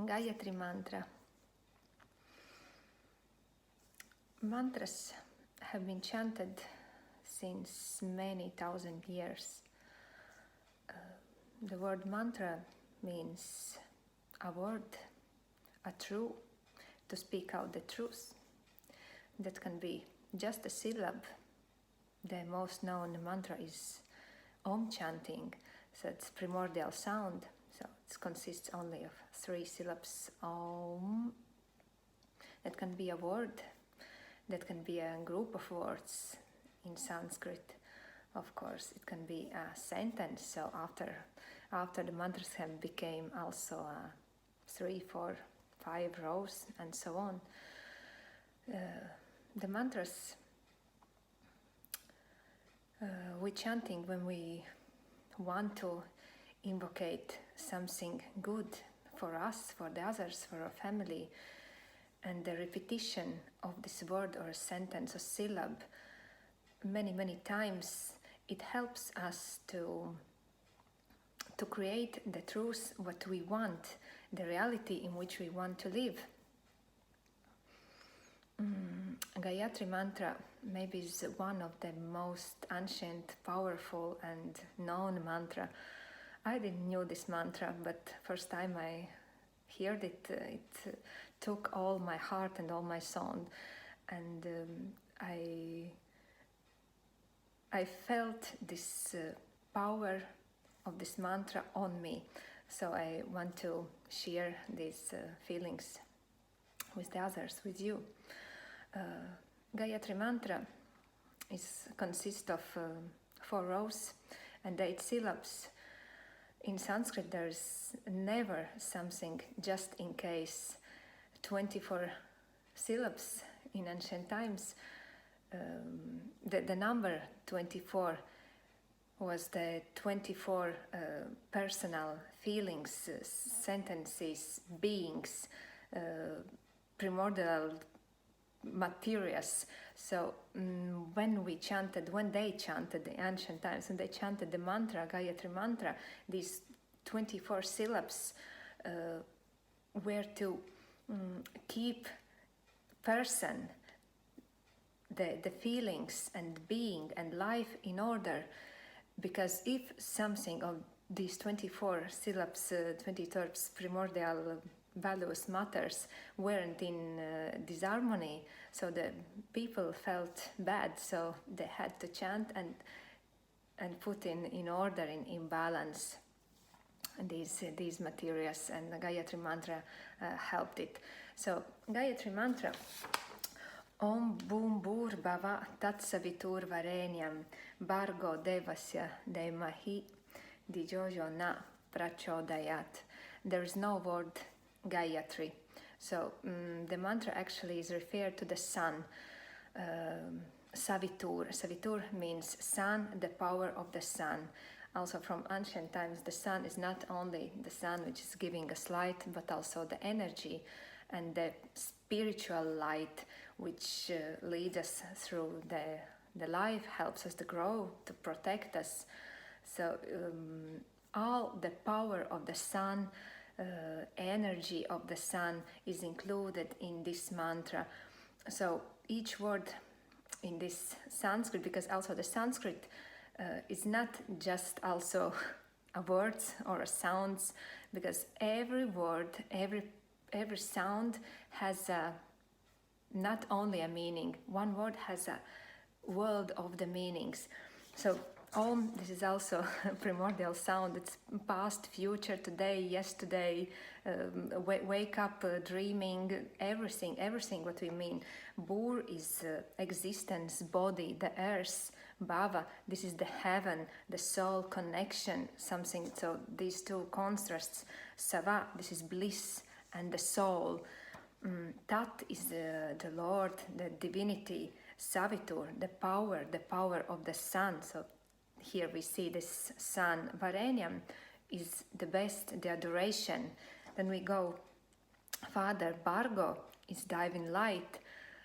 Gayatri mantra. Mantras have been chanted since many thousand years. The word mantra means a word, a truth, to speak out the truth. That can be just a syllable. The most known mantra is Om chanting, so it's primordial sound. So it consists only of 3 syllables. Om. That can be a word. That can be a group of words in Sanskrit. Of course, it can be a sentence. So after the mantras have became also 3, 4, 5 rows and so on. The mantras we chanting when we want to invocate something good for us, for the others, for our family, and the repetition of this word or sentence or syllable many times, it helps us to create the truth what we want, the reality in which we want to live. Gayatri mantra maybe is one of the most ancient, powerful and known mantra. I didn't know this mantra, but first time I heard it, it took all my heart and all my soul, and I felt this power of this mantra on me. So I want to share these feelings with the others, with you. Gayatri mantra consists of 4 rows and 8 syllables. In Sanskrit there's never something just in case 24 syllables. In ancient times the number 24 was the 24 personal feelings, sentences, beings, primordial materials. So when they chanted the ancient times, and they chanted the mantra, Gayatri mantra, these 24 syllables were to keep person, the feelings and being and life in order. Because if something of these 24 syllables, 24 primordial values, matters, weren't in disharmony, so the people felt bad, so they had to chant and put in order, in balance these materials, and the Gayatri mantra helped it. So Gayatri mantra: Om Bhum Bhur Bhava Tat Savitur Varenyam Bhargo Devasya Deimahi Dijojo Na Prachodayat. There is no word Gayatri. So the mantra actually is referred to the sun, Savitur. Savitur means sun, the power of the sun. Also from ancient times, the sun is not only the sun which is giving us light, but also the energy and the spiritual light which leads us through the life, helps us to grow, to protect us. So all the power of the sun, energy of the sun is included in this mantra. So each word in this Sanskrit, because also the Sanskrit is not just also a words or a sounds, because every word, every sound has not only a meaning. One word has a world of the meanings. So Om, this is also a primordial sound. It's past, future, today, yesterday, wake up, dreaming, everything what we mean. Bhur is existence, body, the earth. Bhava, this is the heaven, the soul connection, something. So these two contrasts. Sava, this is bliss and the soul. Tat is the Lord, the divinity. Savitur, the power of the sun. So here we see this sun. Varenyam is the best, the adoration. Then we go Father. Bhargo is divine light.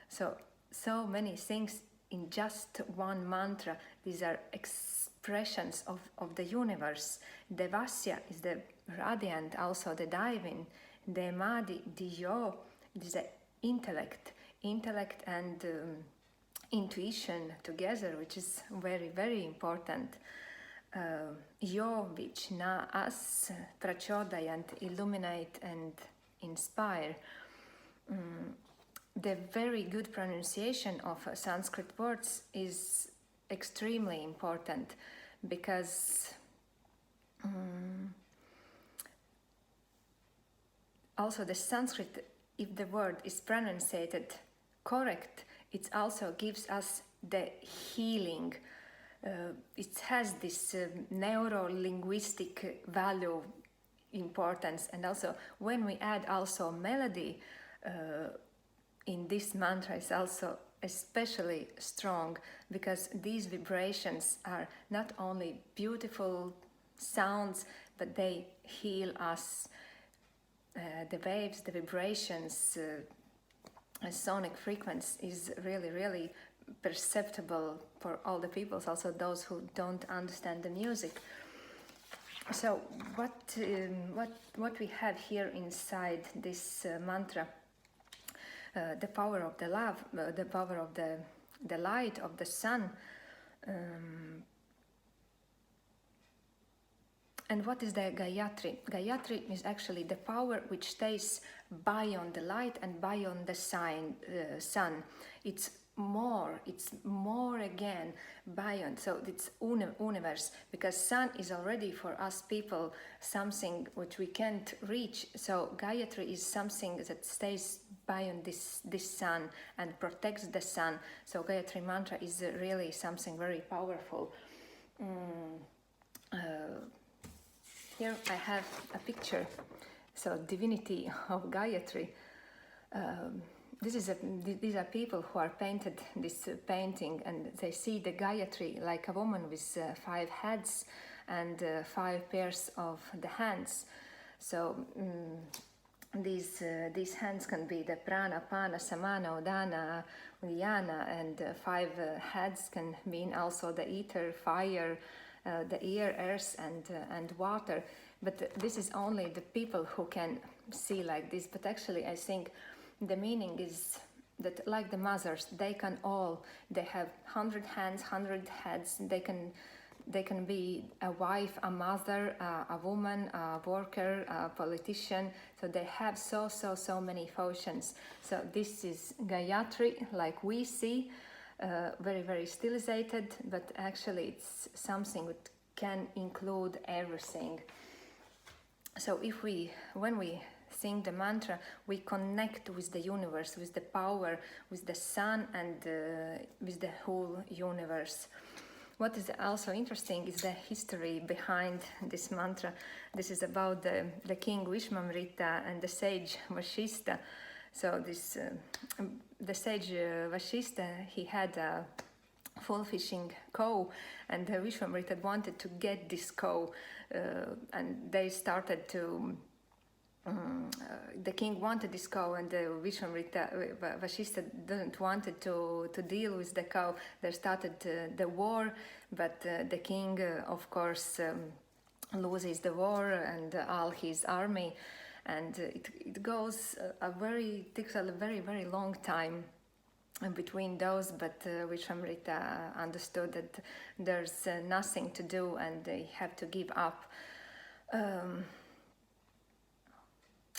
So many things in just one mantra. These are expressions of the universe. Devasya is the radiant, also the divine, the Madi, the Yo, the intellect and intuition together, which is very, very important. Yo, which na us prachodayant, illuminate and inspire. The very good pronunciation of Sanskrit words is extremely important, because also the Sanskrit, if the word is pronounced correct, it also gives us the healing. It has this neuro-linguistic value importance, and also when we add also melody in this mantra is also especially strong, because these vibrations are not only beautiful sounds, but they heal us. The waves, the vibrations, sonic frequency is really, really perceptible for all the peoples, also those who don't understand the music. So what we have here inside this mantra, the power of the love, the power of the light of the sun. And what is the Gayatri? Gayatri is actually the power which stays beyond the light and beyond the sun. It's more again beyond. So it's universe, because sun is already for us people something which we can't reach. So Gayatri is something that stays beyond this sun and protects the sun. So Gayatri mantra is really something very powerful. Here I have a picture, so divinity of Gayatri. These are people who are painted this painting, and they see the Gayatri like a woman with 5 heads and 5 pairs of the hands. So these hands can be the prana, pana, samana, udana, uddiyana, and 5 heads can mean also the ether, fire, the air, earth, and water. But this is only the people who can see like this. But actually, I think the meaning is that, like the mothers, they have 100 hands, 100 heads. They can be a wife, a mother, a woman, a worker, a politician. So they have so many functions. So this is Gayatri, like we see. Very, very stilizated, but actually it's something that can include everything. So when we sing the mantra, we connect with the universe, with the power, with the sun, and with the whole universe. What is also interesting is the history behind this mantra. This is about the king Vishwamrita and the sage Vashishta. So the sage Vashishta, he had a full fishing cow, and Vishwamrita wanted to get this cow, and they started to. The king wanted this cow, and Vashishta didn't wanted to deal with the cow. They started the war, but the king, of course, loses the war and all his army. And it takes a very, very long time between those, but Vishwamrita understood that there's nothing to do and they have to give up.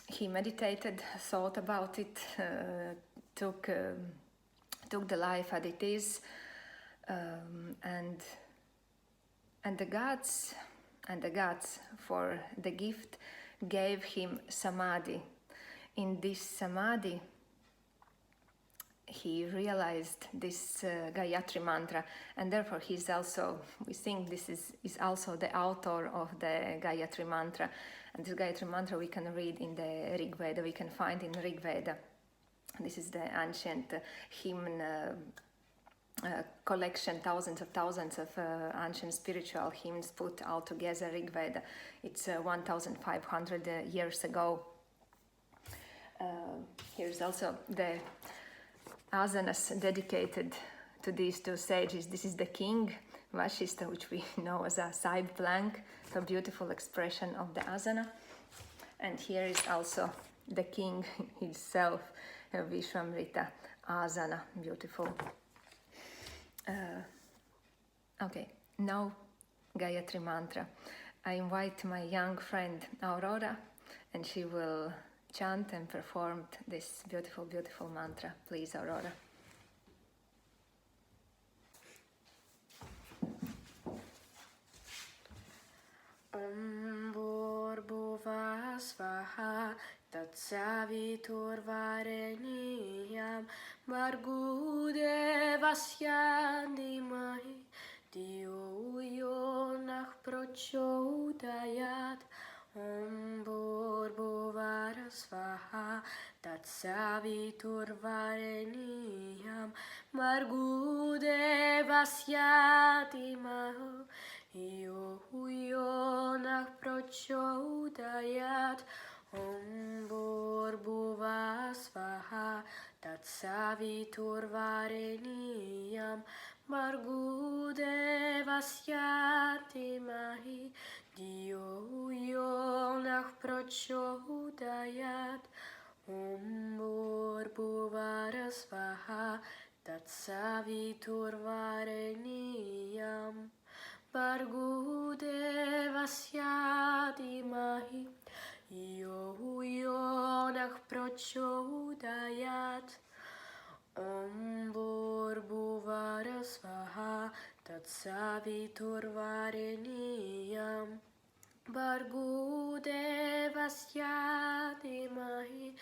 He meditated, thought about it, took the life as it is, and the gods for the gift gave him samadhi. In this samadhi, he realized this Gayatri mantra, and therefore he's also, we think this is also the author of the Gayatri mantra. And this Gayatri mantra we can read in the Rig Veda, we can find in Rig Veda. This is the ancient hymn collection, thousands of ancient spiritual hymns put all together, Rig Veda. It's 1,500 years ago. Here's also the asanas dedicated to these two sages. This is the king Vashista, which we know as a side plank, a beautiful expression of the asana. And here is also the king himself, Vishwamrita asana, beautiful. Okay, now Gayatri mantra. I invite my young friend Aurora, and she will chant and perform this beautiful, beautiful mantra. Please, Aurora. Om Bhurbhuva Svaha Tatsaviturvareniyam Bhargudevasya Dhimahi Dhiyo yo nah prachodayat. Om Bhurbhuva Svaha Tatsaviturvareniyam Bhargudevasya Dhimahi yo nah prachodayat. Om Bhurbhuva Svaha Tatsaviturvareniyam Bhargudevasya Dhimahi Dhiyo yo nah prachodayat. Om Bhurbhuva Svaha Tatsaviturvareniyam Bhargudevasya Dhimahi yo nah prachodayat. Om Bhurbhuva Svaha Tatsaviturvareniyam Bhargudevasya Dhimahi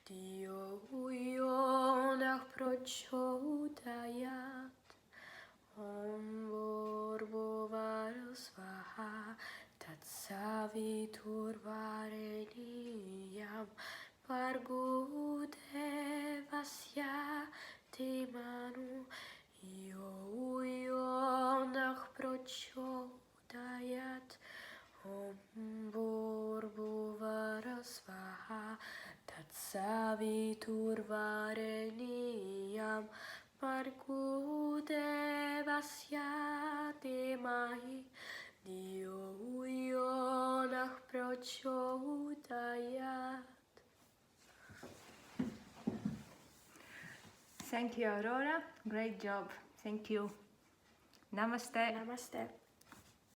Dhiyo yo nah prachodayat. Om Bhurbhuva Svaha Tatsaviturvareniyam Bhargudevasya Dhimahi yo nah prachodayat. Om Bhurbhuva Svaha Tatsaviturvareniyam Bhargudevasya Dhimahi Dhiyo yo nah prachodayat. Thank you, Aurora. Great job. Thank you. Namaste. Namaste.